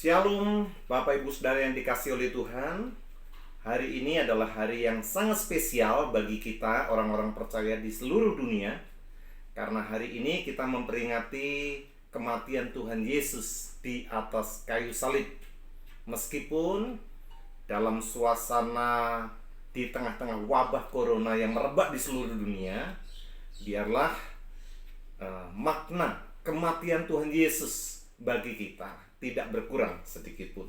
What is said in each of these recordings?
Shalom, Bapak Ibu Saudara yang dikasihi oleh Tuhan. Hari ini adalah hari yang sangat spesial bagi kita orang-orang percaya di seluruh dunia. Karena hari ini kita memperingati kematian Tuhan Yesus di atas kayu salib. Meskipun dalam suasana di tengah-tengah wabah corona yang merebak di seluruh dunia, biarlah makna kematian Tuhan Yesus bagi kita tidak berkurang sedikit pun.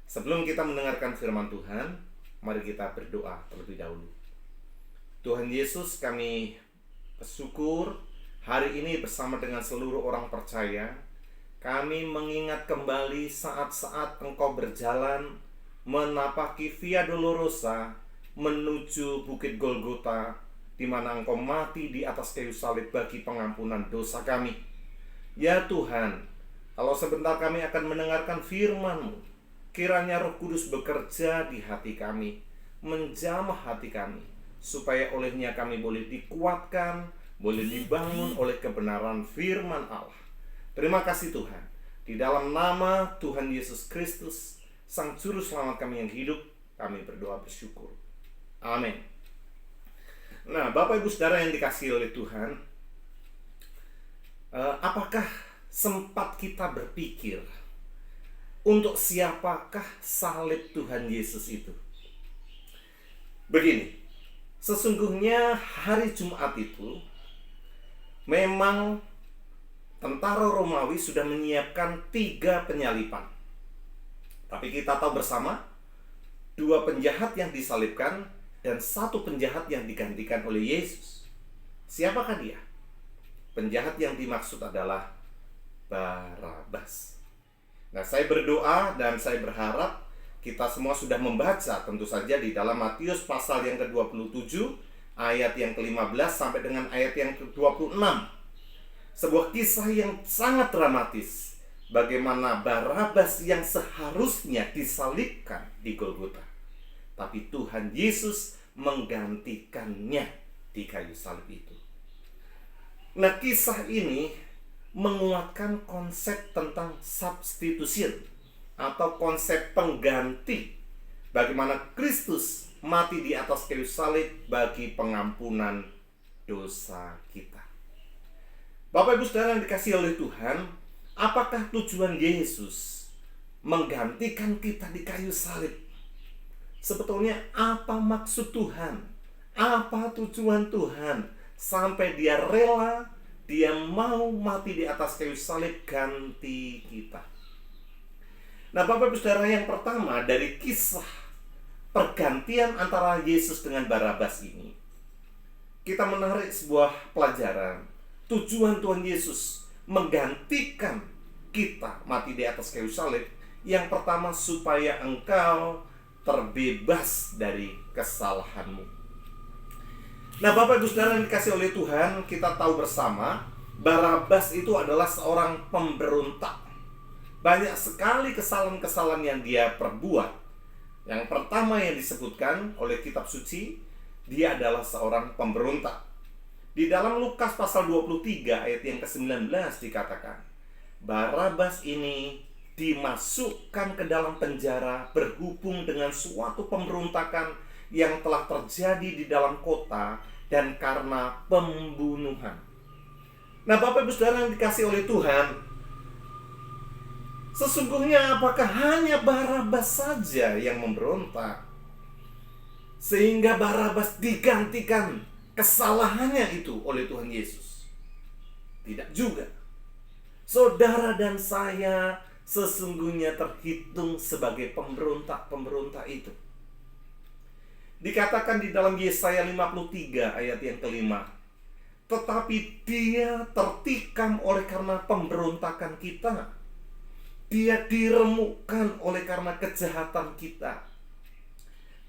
Sebelum kita mendengarkan firman Tuhan, mari kita berdoa terlebih dahulu. Tuhan Yesus, kami bersyukur hari ini bersama dengan seluruh orang percaya, kami mengingat kembali saat-saat Engkau berjalan menapaki Via Dolorosa menuju Bukit Golgota, di mana Engkau mati di atas kayu salib bagi pengampunan dosa kami. Ya Tuhan, kalau sebentar kami akan mendengarkan firman-Mu, kiranya Roh Kudus bekerja di hati kami, menjamah hati kami, supaya olehnya kami boleh dikuatkan, boleh dibangun oleh kebenaran firman Allah. Terima kasih Tuhan. Di dalam nama Tuhan Yesus Kristus, Sang Juru Selamat kami yang hidup, kami berdoa bersyukur. Amin. Nah, Bapak Ibu Saudara yang dikasihi oleh Tuhan, apakah sempat kita berpikir untuk siapakah salib Tuhan Yesus itu? Begini, sesungguhnya hari Jumat itu memang tentara Romawi sudah menyiapkan 3 penyalipan. Tapi kita tahu bersama, 2 penjahat yang disalibkan dan 1 penjahat yang digantikan oleh Yesus. Siapakah dia? Penjahat yang dimaksud adalah Barabas. Nah, saya berdoa dan saya berharap kita semua sudah membaca tentu saja di dalam Matius pasal yang ke-27 ayat yang ke-15 sampai dengan ayat yang ke-26. Sebuah kisah yang sangat dramatis, bagaimana Barabas yang seharusnya disalibkan di Golgota, tapi Tuhan Yesus menggantikannya di kayu salib itu. Nah, kisah ini menguatkan konsep tentang substitution atau konsep pengganti, bagaimana Kristus mati di atas kayu salib bagi pengampunan dosa kita. Bapak Ibu Saudara yang dikasihi oleh Tuhan, apakah tujuan Yesus menggantikan kita di kayu salib? Sebetulnya apa maksud Tuhan? Apa tujuan Tuhan sampai dia rela, dia mau mati di atas kayu salib ganti kita? Nah, Bapak Ibu Saudara, yang pertama dari kisah pergantian antara Yesus dengan Barabas ini, kita menarik sebuah pelajaran. Tujuan Tuhan Yesus menggantikan kita mati di atas kayu salib, yang pertama supaya engkau terbebas dari kesalahanmu. Nah, Bapak Ibu Saudara yang dikasihi oleh Tuhan, kita tahu bersama Barabas itu adalah seorang pemberontak. Banyak sekali kesalahan-kesalahan yang dia perbuat. Yang pertama yang disebutkan oleh kitab suci, dia adalah seorang pemberontak. Di dalam Lukas pasal 23 ayat yang ke-19 dikatakan, Barabas ini dimasukkan ke dalam penjara berhubung dengan suatu pemberontakan yang telah terjadi di dalam kota dan karena pembunuhan. Nah, Bapak Ibu Saudara yang dikasihi oleh Tuhan, sesungguhnya apakah hanya Barabas saja yang memberontak sehingga Barabas digantikan kesalahannya itu oleh Tuhan Yesus? Tidak juga. Saudara dan saya sesungguhnya terhitung sebagai pemberontak-pemberontak itu. Dikatakan di dalam Yesaya 53 ayat yang ke-5, tetapi dia tertikam oleh karena pemberontakan kita, dia diremukkan oleh karena kejahatan kita.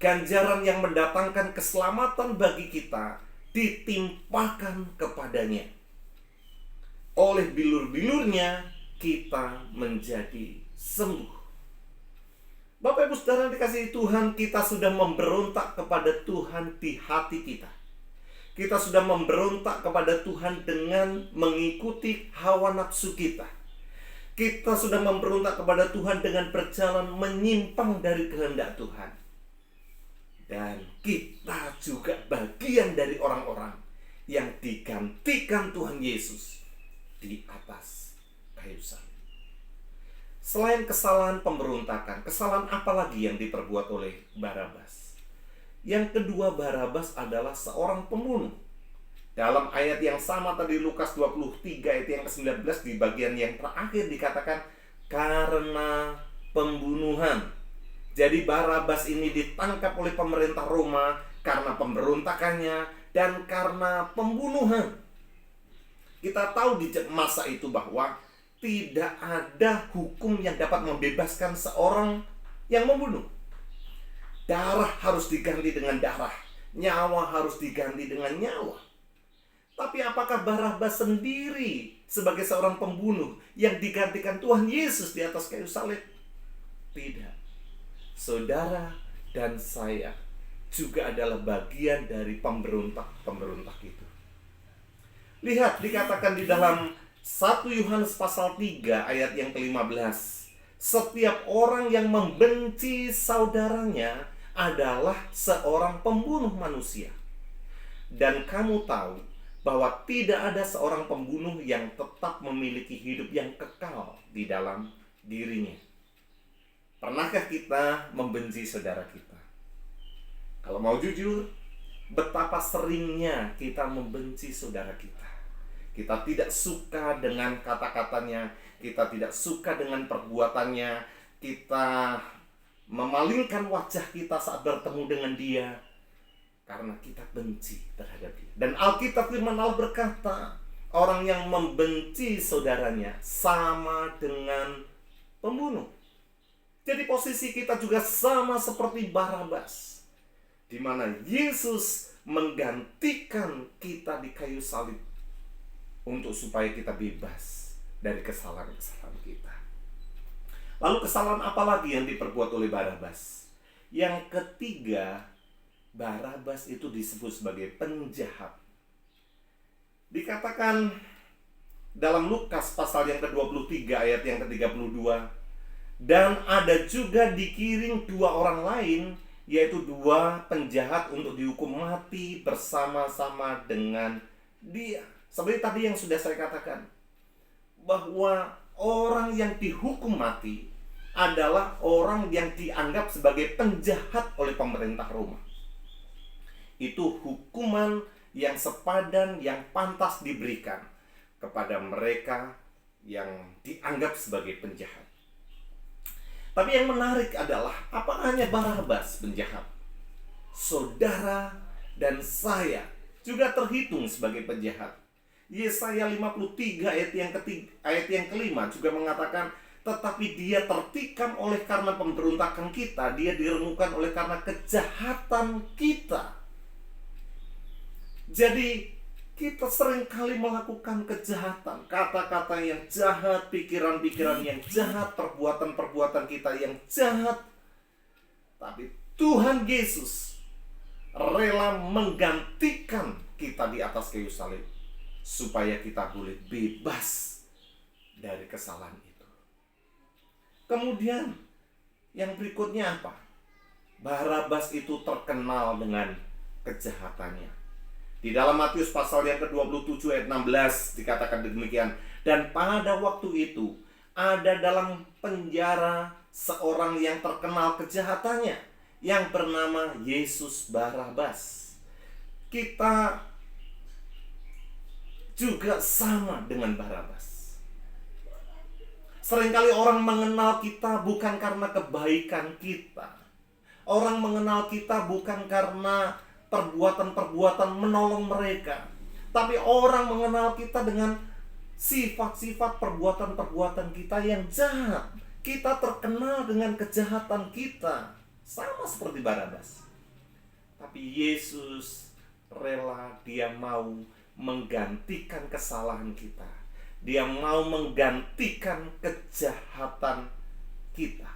Ganjaran yang mendatangkan keselamatan bagi kita ditimpakan kepadanya. Oleh bilur-bilurnya kita menjadi sembuh. Bapak Ibu Saudara yang dikasihi Tuhan, kita sudah memberontak kepada Tuhan di hati kita. Kita sudah memberontak kepada Tuhan dengan mengikuti hawa nafsu kita. Kita sudah memberontak kepada Tuhan dengan berjalan menyimpang dari kehendak Tuhan. Dan kita juga bagian dari orang-orang yang digantikan Tuhan Yesus di atas kayu salib. Selain kesalahan pemberontakan, kesalahan apa lagi yang diperbuat oleh Barabas? Yang kedua, Barabas adalah seorang pembunuh. Dalam ayat yang sama tadi, Lukas 23 ayat yang ke-19, di bagian yang terakhir dikatakan karena pembunuhan. Jadi Barabas ini ditangkap oleh pemerintah Roma karena pemberontakannya dan karena pembunuhan. Kita tahu di masa itu bahwa tidak ada hukum yang dapat membebaskan seorang yang membunuh. Darah harus diganti dengan darah, nyawa harus diganti dengan nyawa. Tapi apakah Barabas sendiri sebagai seorang pembunuh yang digantikan Tuhan Yesus di atas kayu salib? Tidak. Saudara dan saya juga adalah bagian dari pemberontak-pemberontak itu. Lihat, dikatakan di dalam 1 Yohanes pasal 3 ayat yang ke-15. Setiap orang yang membenci saudaranya adalah seorang pembunuh manusia. Dan kamu tahu bahwa tidak ada seorang pembunuh yang tetap memiliki hidup yang kekal di dalam dirinya. Pernahkah kita membenci saudara kita? Kalau mau jujur, betapa seringnya kita membenci saudara kita. Kita tidak suka dengan kata-katanya, kita tidak suka dengan perbuatannya, kita memalingkan wajah kita saat bertemu dengan dia karena kita benci terhadap dia. Dan Alkitab firman Allah berkata, orang yang membenci saudaranya sama dengan pembunuh. Jadi posisi kita juga sama seperti Barabas, di mana Yesus menggantikan kita di kayu salib untuk supaya kita bebas dari kesalahan-kesalahan kita. Lalu kesalahan apa lagi yang diperbuat oleh Barabas? Yang ketiga, Barabas itu disebut sebagai penjahat. Dikatakan dalam Lukas pasal yang ke-23 ayat yang ke-32, dan ada juga dikirim 2 orang lain, yaitu 2 penjahat untuk dihukum mati bersama-sama dengan dia. Seperti tadi yang sudah saya katakan, bahwa orang yang dihukum mati adalah orang yang dianggap sebagai penjahat oleh pemerintah Roma. Itu hukuman yang sepadan, yang pantas diberikan kepada mereka yang dianggap sebagai penjahat. Tapi yang menarik adalah, apakah hanya Barabas penjahat? Saudara dan saya juga terhitung sebagai penjahat. Yesaya 53 ayat yang kelima juga mengatakan, tetapi dia tertikam oleh karena pemberontakan kita, dia diremukkan oleh karena kejahatan kita. Jadi kita seringkali melakukan kejahatan, kata-kata yang jahat, pikiran-pikiran yang jahat, perbuatan-perbuatan kita yang jahat. Tapi Tuhan Yesus rela menggantikan kita di atas kayu salib supaya kita boleh bebas dari kesalahan itu. Kemudian yang berikutnya apa? Barabas itu terkenal dengan kejahatannya. Di dalam Matius pasal yang ke-27 ayat 16 dikatakan demikian. Dan pada waktu itu ada dalam penjara seorang yang terkenal kejahatannya, yang bernama Yesus Barabas. Kita juga sama dengan Barabas. Seringkali orang mengenal kita bukan karena kebaikan kita. Orang mengenal kita bukan karena perbuatan-perbuatan menolong mereka, tapi orang mengenal kita dengan sifat-sifat perbuatan-perbuatan kita yang jahat. Kita terkenal dengan kejahatan kita, sama seperti Barabas. Tapi Yesus rela, dia mau menggantikan kesalahan kita. Dia mau menggantikan kejahatan kita.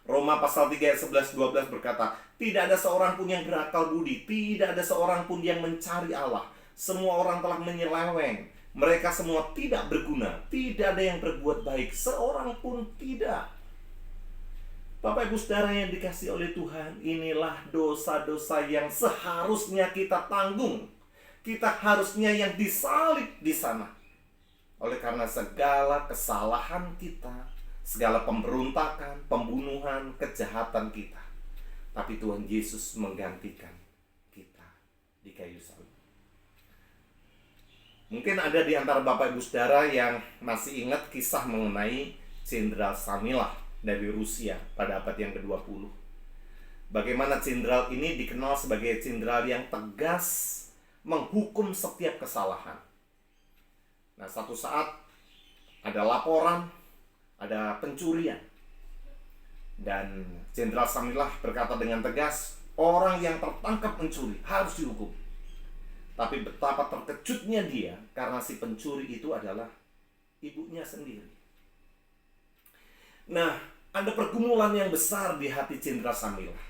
Roma pasal 3 ayat 11-12 berkata, tidak ada seorang pun yang berakal budi, tidak ada seorang pun yang mencari Allah. Semua orang telah menyeleweng, Mereka semua tidak berguna, tidak ada yang berbuat baik, seorang pun tidak. Bapak Ibu Saudara yang dikasihi oleh Tuhan, inilah dosa-dosa yang seharusnya kita tanggung. Kita harusnya yang disalib di sana. Oleh karena segala kesalahan kita, segala pemberontakan, pembunuhan, kejahatan kita. Tapi Tuhan Yesus menggantikan kita di kayu salib. Mungkin ada di antara Bapak Ibu Saudara yang masih ingat kisah mengenai Jenderal Samilah dari Rusia pada abad yang ke-20. Bagaimana jenderal ini dikenal sebagai jenderal yang tegas menghukum setiap kesalahan. Nah, satu saat ada laporan, ada pencurian. Dan Jenderal Samilah berkata dengan tegas, orang yang tertangkap mencuri harus dihukum. Tapi betapa terkejutnya dia karena si pencuri itu adalah ibunya sendiri. Nah, ada pergumulan yang besar di hati Jenderal Samilah.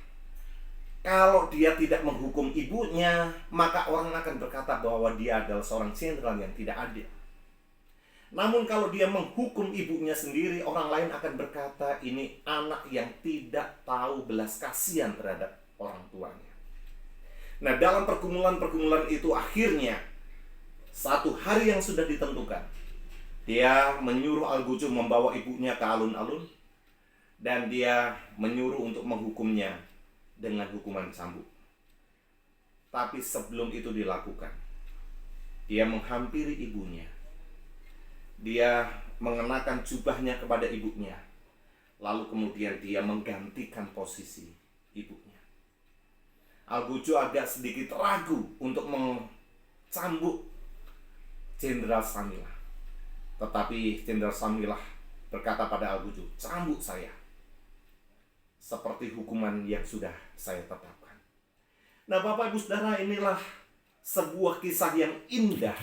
Kalau dia tidak menghukum ibunya, maka orang akan berkata bahwa dia adalah seorang jenderal yang tidak adil. Namun kalau dia menghukum ibunya sendiri, orang lain akan berkata ini anak yang tidak tahu belas kasihan terhadap orang tuanya. Nah, dalam pergumulan-pergumulan itu akhirnya satu hari yang sudah ditentukan, dia menyuruh Algujo membawa ibunya ke alun-alun, dan dia menyuruh untuk menghukumnya dengan hukuman cambuk. Tapi sebelum itu dilakukan, dia menghampiri ibunya. Dia mengenakan jubahnya kepada ibunya. Lalu kemudian dia menggantikan posisi ibunya. Algujo agak sedikit ragu untuk mencambuk Jenderal Samilah. Tetapi Jenderal Samilah berkata pada Algujo, cambuk saya, seperti hukuman yang sudah saya tetapkan. Nah, Bapak Ibu Saudara, inilah sebuah kisah yang indah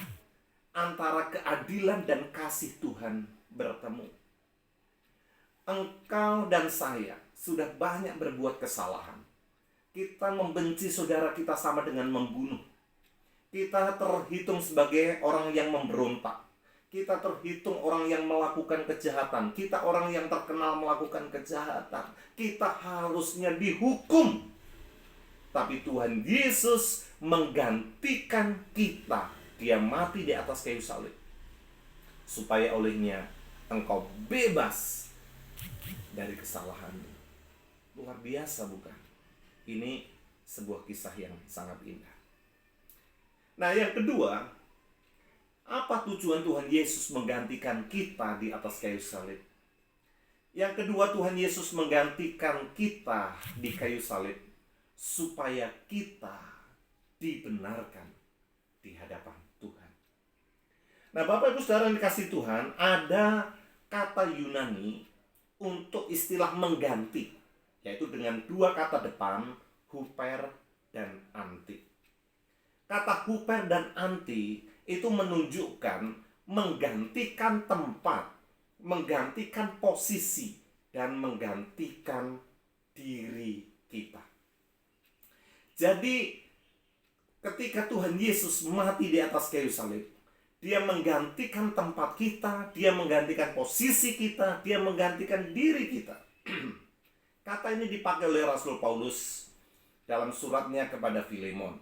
antara keadilan dan kasih Tuhan bertemu. Engkau dan saya sudah banyak berbuat kesalahan. Kita membenci saudara kita sama dengan membunuh. Kita terhitung sebagai orang yang memberontak. Kita terhitung orang yang melakukan kejahatan. Kita orang yang terkenal melakukan kejahatan. Kita harusnya dihukum. Tapi Tuhan Yesus menggantikan kita. Dia mati di atas kayu salib, supaya olehnya engkau bebas dari kesalahanmu. Luar biasa, bukan? Ini sebuah kisah yang sangat indah. Nah, yang kedua, apa tujuan Tuhan Yesus menggantikan kita di atas kayu salib? Yang kedua, Tuhan Yesus menggantikan kita di kayu salib supaya kita dibenarkan di hadapan Tuhan. Nah, Bapak Ibu Saudara yang dikasihi Tuhan, ada kata Yunani untuk istilah mengganti, yaitu dengan dua kata depan, huper dan anti. Kata huper dan anti itu menunjukkan menggantikan tempat, menggantikan posisi, dan menggantikan diri kita. Jadi ketika Tuhan Yesus mati di atas kayu salib, dia menggantikan tempat kita, dia menggantikan posisi kita, dia menggantikan diri kita. Kata ini dipakai oleh Rasul Paulus dalam suratnya kepada Filemon.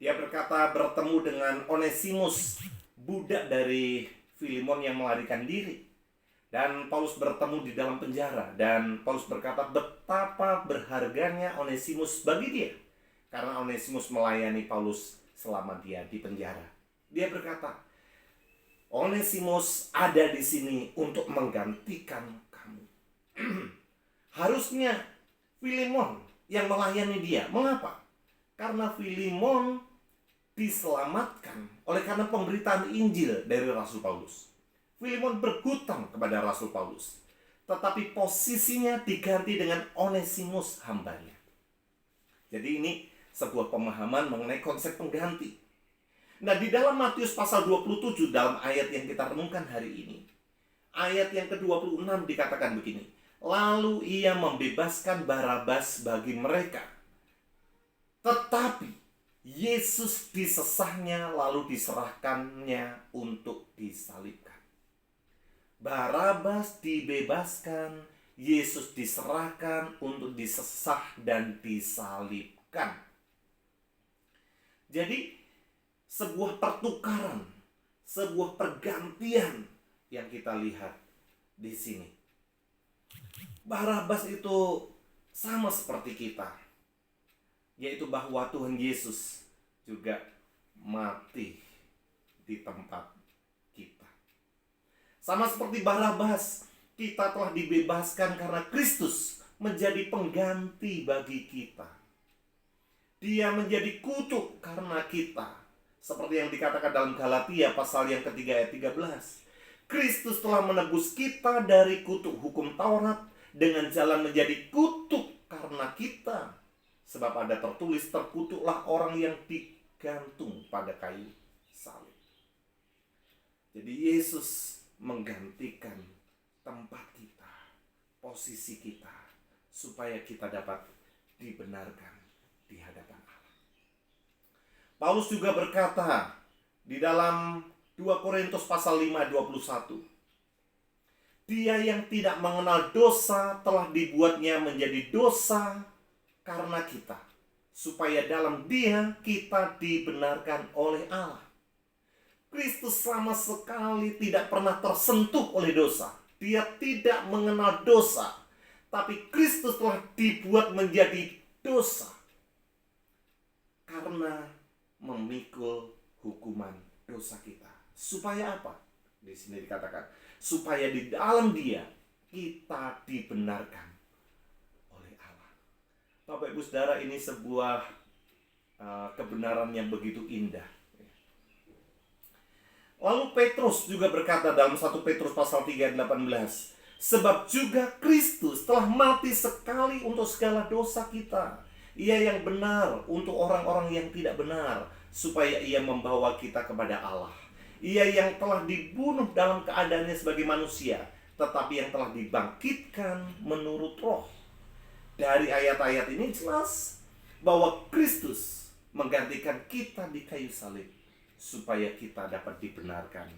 Dia berkata bertemu dengan Onesimus, budak dari Filemon yang melarikan diri. Dan Paulus bertemu di dalam penjara. Dan Paulus berkata betapa berharganya Onesimus bagi dia, karena Onesimus melayani Paulus selama dia di penjara. Dia berkata, Onesimus ada di sini untuk menggantikan kamu. Harusnya Filemon yang melayani dia. Mengapa? Karena Filemon diselamatkan oleh karena pemberitaan Injil dari Rasul Paulus. Filemon berhutang kepada Rasul Paulus, tetapi posisinya diganti dengan Onesimus hambanya. Jadi ini sebuah pemahaman mengenai konsep pengganti. Nah, di dalam Matius pasal 27 dalam ayat yang kita renungkan hari ini, ayat yang ke-26 dikatakan begini, lalu ia membebaskan Barabas bagi mereka. Tetapi Yesus disesahnya lalu diserahkannya untuk disalibkan. Barabas dibebaskan, Yesus diserahkan untuk disesah dan disalibkan. Jadi sebuah pertukaran, sebuah pergantian yang kita lihat di sini. Barabas itu sama seperti kita, yaitu bahwa Tuhan Yesus juga mati di tempat kita. Sama seperti Barabas, kita telah dibebaskan karena Kristus menjadi pengganti bagi kita. Dia menjadi kutuk karena kita. Seperti yang dikatakan dalam Galatia pasal yang ketiga ayat 13. Kristus telah menebus kita dari kutuk hukum Taurat dengan jalan menjadi kutuk karena kita. Sebab ada tertulis, terkutuklah orang yang digantung pada kayu salib. Jadi Yesus menggantikan tempat kita, posisi kita, supaya kita dapat dibenarkan di hadapan Allah. Paulus juga berkata di dalam 2 Korintus pasal 5:21, Dia yang tidak mengenal dosa telah dibuatnya menjadi dosa karena kita, supaya dalam Dia kita dibenarkan oleh Allah. Kristus sama sekali tidak pernah tersentuh oleh dosa. Dia tidak mengenal dosa, tapi Kristus telah dibuat menjadi dosa karena memikul hukuman dosa kita. Supaya apa? Di sini dikatakan, supaya di dalam Dia kita dibenarkan oleh Allah. Bapak Ibu Saudara, ini sebuah kebenaran yang begitu indah. Lalu Petrus juga berkata dalam 1 Petrus pasal 3 ayat 18, sebab juga Kristus telah mati sekali untuk segala dosa kita. Ia yang benar untuk orang-orang yang tidak benar, supaya ia membawa kita kepada Allah. Ia yang telah dibunuh dalam keadaannya sebagai manusia, tetapi yang telah dibangkitkan menurut roh. Dari ayat-ayat ini jelas bahwa Kristus menggantikan kita di kayu salib, supaya kita dapat dibenarkan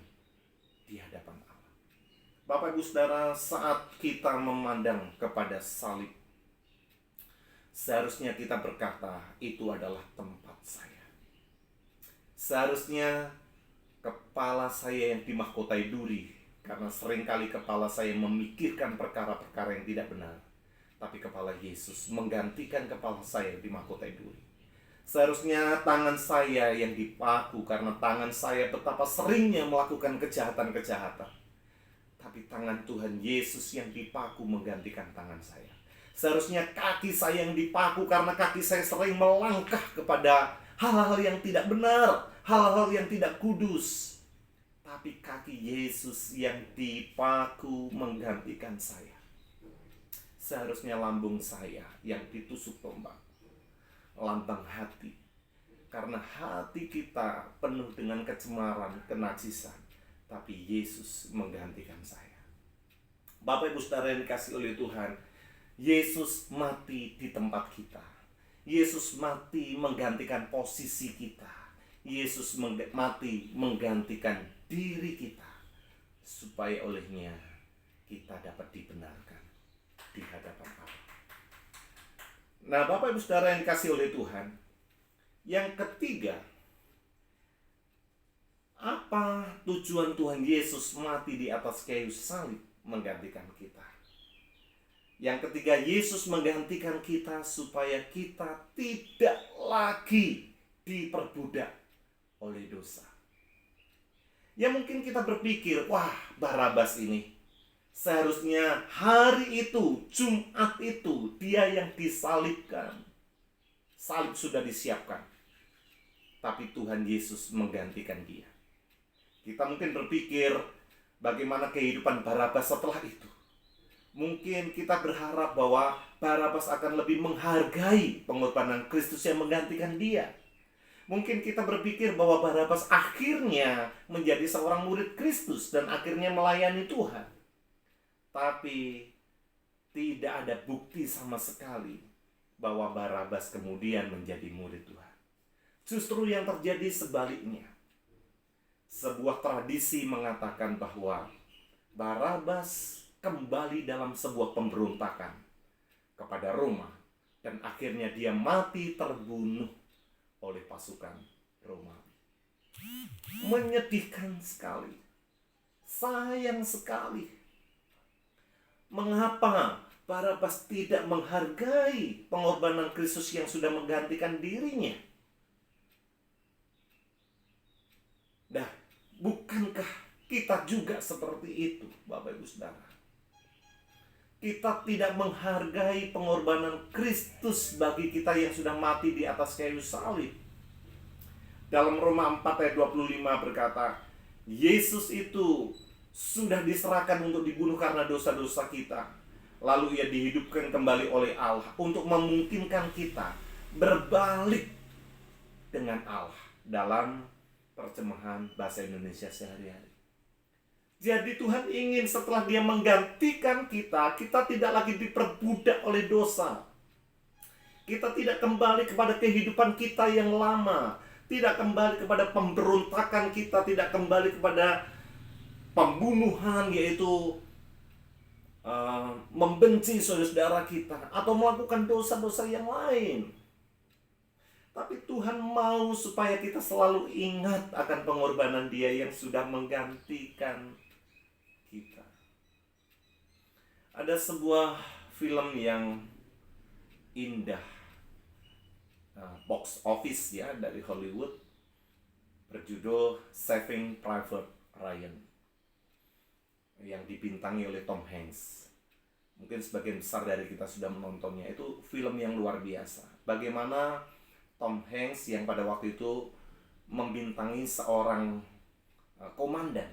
di hadapan Allah. Bapak Ibu Saudara, saat kita memandang kepada salib, seharusnya kita berkata, itu adalah tempat saya. Seharusnya kepala saya yang dimahkotai duri, karena seringkali kepala saya memikirkan perkara-perkara yang tidak benar. Tapi kepala Yesus menggantikan kepala saya yang dimahkotai duri. Seharusnya tangan saya yang dipaku, karena tangan saya betapa seringnya melakukan kejahatan-kejahatan. Tapi tangan Tuhan Yesus yang dipaku menggantikan tangan saya. Seharusnya kaki saya yang dipaku, karena kaki saya sering melangkah kepada hal-hal yang tidak benar, hal-hal yang tidak kudus. Tapi kaki Yesus yang dipaku menggantikan saya. Seharusnya lambung saya yang ditusuk tombak, lambang hati, karena hati kita penuh dengan kecemaran, kenajisan, tapi Yesus menggantikan saya. Bapak Ibu Saudara yang dikasihi oleh Tuhan, Yesus mati di tempat kita. Yesus mati menggantikan posisi kita. Yesus mati menggantikan diri kita, supaya olehnya kita dapat dibenarkan di hadapan Allah. Nah, Bapak Ibu Saudara yang dikasihi oleh Tuhan, yang ketiga, apa tujuan Tuhan Yesus mati di atas kayu salib menggantikan kita? Yang ketiga, Yesus menggantikan kita supaya kita tidak lagi diperbudak oleh dosa. Ya mungkin kita berpikir, wah, Barabas ini seharusnya hari itu, Jumat itu, dia yang disalibkan. Salib sudah disiapkan. Tapi Tuhan Yesus menggantikan dia. Kita mungkin berpikir, bagaimana kehidupan Barabas setelah itu? Mungkin kita berharap bahwa Barabas akan lebih menghargai pengorbanan Kristus yang menggantikan dia. Mungkin kita berpikir bahwa Barabas akhirnya menjadi seorang murid Kristus dan akhirnya melayani Tuhan. Tapi tidak ada bukti sama sekali bahwa Barabas kemudian menjadi murid Tuhan. Justru yang terjadi sebaliknya. Sebuah tradisi mengatakan bahwa Barabas kembali dalam sebuah pemberontakan kepada Roma, dan akhirnya dia mati terbunuh oleh pasukan Romawi. Menyedihkan sekali. Sayang sekali. Mengapa Barabas tidak menghargai pengorbanan Kristus yang sudah menggantikan dirinya? Nah, bukankah kita juga seperti itu, Bapak Ibu Saudara? Kita tidak menghargai pengorbanan Kristus bagi kita yang sudah mati di atas kayu salib. Dalam Roma 4 ayat 25 berkata, Yesus itu sudah diserahkan untuk dibunuh karena dosa-dosa kita. Lalu ia dihidupkan kembali oleh Allah untuk memungkinkan kita berbalik dengan Allah, dalam terjemahan bahasa Indonesia sehari-hari. Jadi Tuhan ingin setelah dia menggantikan kita, kita tidak lagi diperbudak oleh dosa. Kita tidak kembali kepada kehidupan kita yang lama, tidak kembali kepada pemberontakan kita, tidak kembali kepada pembunuhan, yaitu membenci saudara-saudara kita atau melakukan dosa-dosa yang lain. Tapi Tuhan mau supaya kita selalu ingat akan pengorbanan Dia yang sudah menggantikan kita. Ada sebuah film yang indah, box office ya, dari Hollywood, berjudul Saving Private Ryan, yang dibintangi oleh Tom Hanks. Mungkin sebagian besar dari kita sudah menontonnya. Itu film yang luar biasa. Bagaimana Tom Hanks yang pada waktu itu membintangi seorang komandan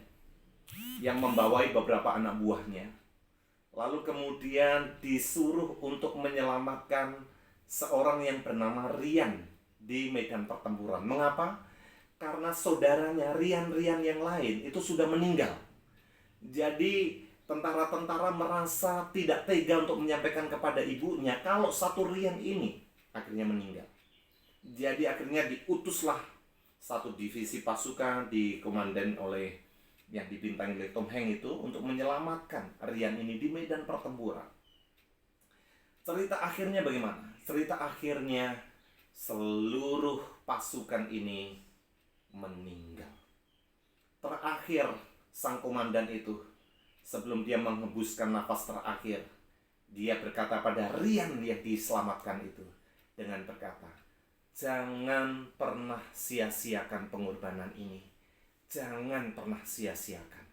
yang membawai beberapa anak buahnya, lalu kemudian disuruh untuk menyelamatkan seorang yang bernama Ryan di medan pertempuran. Mengapa? Karena saudaranya Ryan yang lain itu sudah meninggal. Jadi tentara-tentara merasa tidak tega untuk menyampaikan kepada ibunya kalau satu Ryan ini akhirnya meninggal. Jadi akhirnya diutuslah satu divisi pasukan dikomandan oleh yang dibintangi oleh Tom Hanks itu untuk menyelamatkan Ryan ini di medan pertempuran. Cerita akhirnya bagaimana? Cerita akhirnya seluruh pasukan ini meninggal. Terakhir sang komandan itu, sebelum dia menghembuskan nafas terakhir, dia berkata pada Ryan yang diselamatkan itu dengan berkata, jangan pernah sia-siakan pengorbanan ini. Jangan pernah sia-siakan.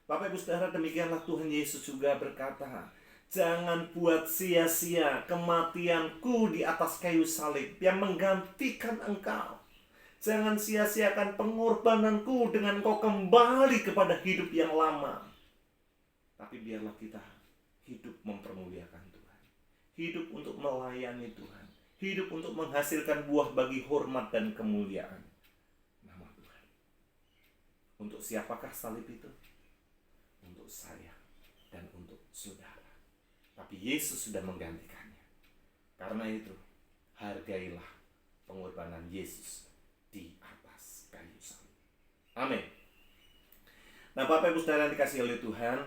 Bapak Ibu Saudara, demikianlah Tuhan Yesus juga berkata, jangan buat sia-sia kematianku di atas kayu salib yang menggantikan engkau. Jangan sia-siakan pengorbananku dengan kau kembali kepada hidup yang lama. Tapi biarlah kita hidup mempermuliakan Tuhan. Hidup untuk melayani Tuhan. Hidup untuk menghasilkan buah bagi hormat dan kemuliaan nama Tuhan. Untuk siapakah salib itu? Untuk saya dan untuk saudara. Tapi Yesus sudah menggantikannya. Karena itu, hargailah pengorbanan Yesus di atas kayu salib. Amin. Nah, Bapak Ibu Saudara yang dikasihi oleh Tuhan,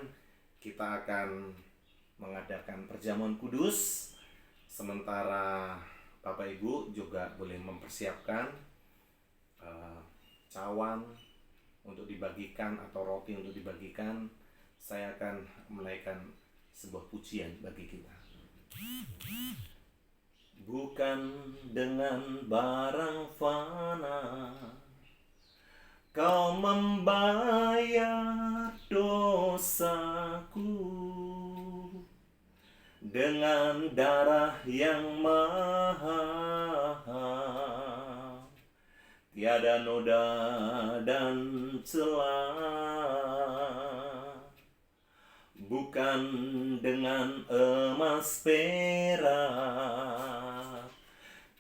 kita akan mengadakan perjamuan kudus. Sementara Bapak Ibu juga boleh mempersiapkan cawan untuk dibagikan atau roti untuk dibagikan. Saya akan menaikkan sebuah pujian bagi kita. Bukan dengan barang fana kau membayar dosaku, dengan darah yang mahal, tiada noda dan celah. Bukan dengan emas perak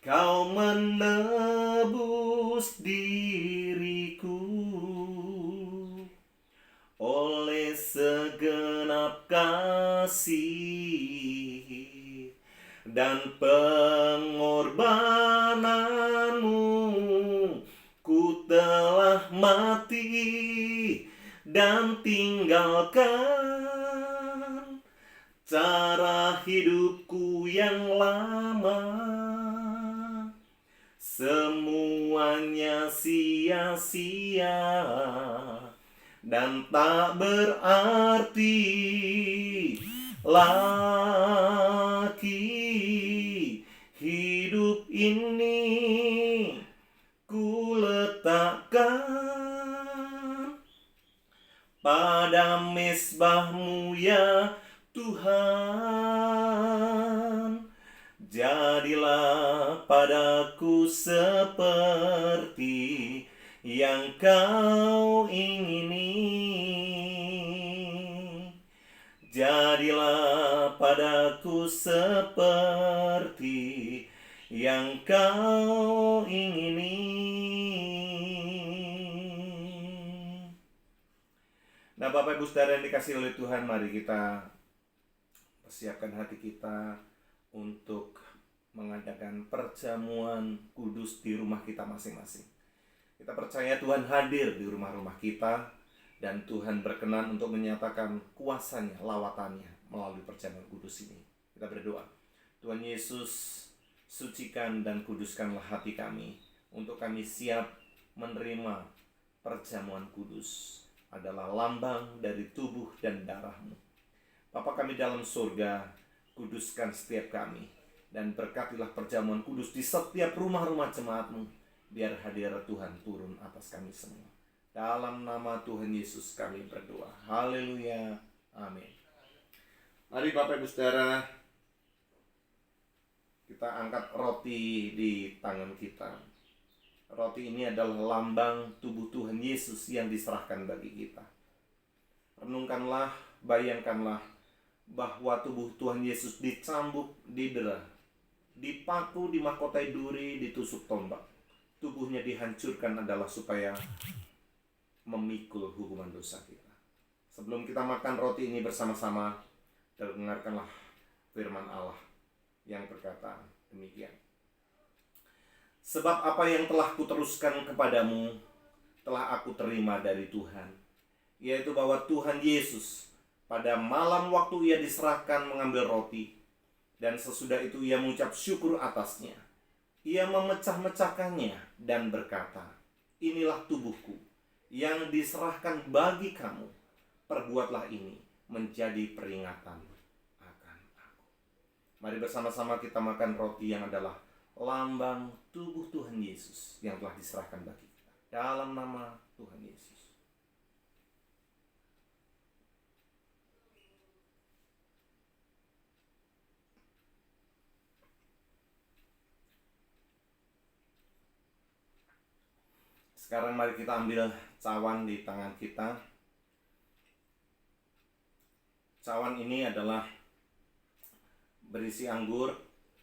kau menebus diriku, oleh segenap kasih dan pengorbananmu mati dan tinggalkan cara hidupku yang lama. Semuanya sia-sia dan tak berarti lagi. Hidup ini ku letakkan pada mezbah-Mu ya Tuhan. Jadilah padaku seperti yang Kau ingini. Jadilah padaku seperti yang Kau ingini. Nah, Bapak Ibu Saudara yang dikasihi oleh Tuhan, mari kita persiapkan hati kita untuk mengadakan perjamuan kudus di rumah kita masing-masing. Kita percaya Tuhan hadir di rumah-rumah kita, dan Tuhan berkenan untuk menyatakan kuasanya, lawatannya melalui perjamuan kudus ini. Kita berdoa. Tuhan Yesus, sucikan dan kuduskanlah hati kami, untuk kami siap menerima perjamuan kudus. Adalah lambang dari tubuh dan darah-Mu. Bapa kami dalam surga, kuduskan setiap kami, dan berkatilah perjamuan kudus di setiap rumah-rumah jemaat-Mu. Biar hadirat Tuhan turun atas kami semua. Dalam nama Tuhan Yesus kami berdoa. Haleluya. Amin. Mari Bapak Ibu Saudara, kita angkat roti di tangan kita. Roti ini adalah lambang tubuh Tuhan Yesus yang diserahkan bagi kita. Renungkanlah, bayangkanlah bahwa tubuh Tuhan Yesus dicambuk, didera, dipaku, dimahkotai duri, ditusuk tombak. Tubuhnya dihancurkan adalah supaya memikul hukuman dosa kita. Sebelum kita makan roti ini bersama-sama, dengarkanlah firman Allah yang berkata demikian. Sebab apa yang telah kuteruskan kepadamu telah aku terima dari Tuhan, yaitu bahwa Tuhan Yesus pada malam waktu ia diserahkan mengambil roti, dan sesudah itu ia mengucap syukur atasnya. Ia memecah-mecahkannya dan berkata, inilah tubuhku yang diserahkan bagi kamu. Perbuatlah ini menjadi peringatan akan aku. Mari bersama-sama kita makan roti yang adalah lambang tubuh Tuhan Yesus yang telah diserahkan bagi kita. Dalam nama Tuhan Yesus. Sekarang mari kita ambil cawan di tangan kita. Cawan ini adalah berisi anggur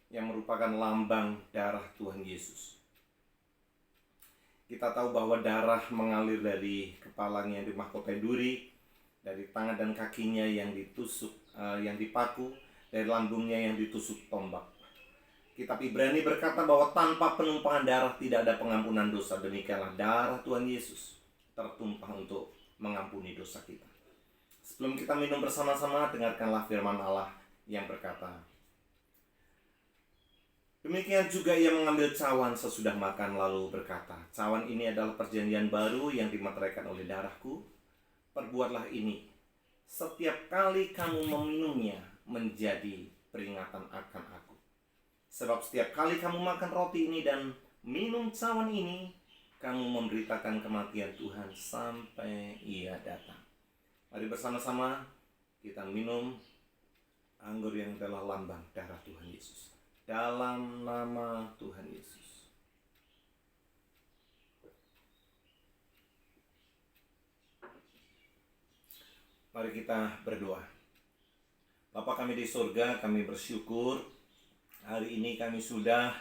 yang merupakan lambang darah Tuhan Yesus. Kita tahu bahwa darah mengalir dari kepalanya yang dimahkotai duri, dari tangan dan kakinya yang ditusuk, yang dipaku, dari lambungnya yang ditusuk tombak. Kitab Ibrani berkata bahwa tanpa penumpahan darah tidak ada pengampunan dosa. Demikianlah darah Tuhan Yesus tertumpah untuk mengampuni dosa kita. Sebelum kita minum bersama-sama, dengarkanlah firman Allah yang berkata, demikian juga ia mengambil cawan sesudah makan lalu berkata, cawan ini adalah perjanjian baru yang dimeteraikan oleh darahku. Perbuatlah ini setiap kali kamu meminumnya menjadi peringatan akan aku. Sebab setiap kali kamu makan roti ini dan minum cawan ini, kamu memberitakan kematian Tuhan sampai ia datang. Mari bersama-sama kita minum anggur yang adalah lambang darah Tuhan Yesus. Dalam nama Tuhan Yesus. Mari kita berdoa. Bapa kami di surga, kami bersyukur hari ini kami sudah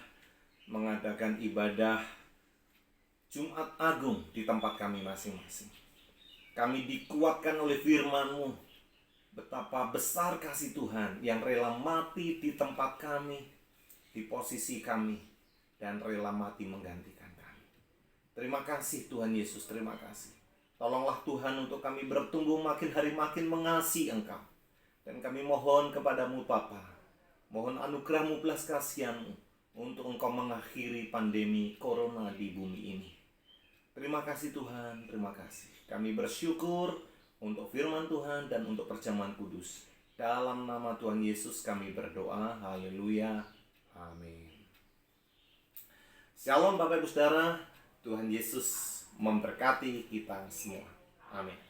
mengadakan ibadah Jumat Agung di tempat kami masing-masing. Kami dikuatkan oleh firman-Mu. Betapa besar kasih Tuhan yang rela mati di tempat kami, di posisi kami, dan rela mati menggantikan kami. Terima kasih Tuhan Yesus, terima kasih. Tolonglah Tuhan untuk kami bertumbuh makin hari makin mengasihi Engkau. Dan kami mohon kepadamu Bapa, mohon anugerah-Mu belas kasihan-Mu untuk Engkau mengakhiri pandemi corona di bumi ini. Terima kasih Tuhan, terima kasih. Kami bersyukur untuk firman Tuhan dan untuk perjamuan kudus. Dalam nama Tuhan Yesus kami berdoa, haleluya, amin. Shalom Bapak Ibu Saudara, Tuhan Yesus memberkati kita semua. Amin.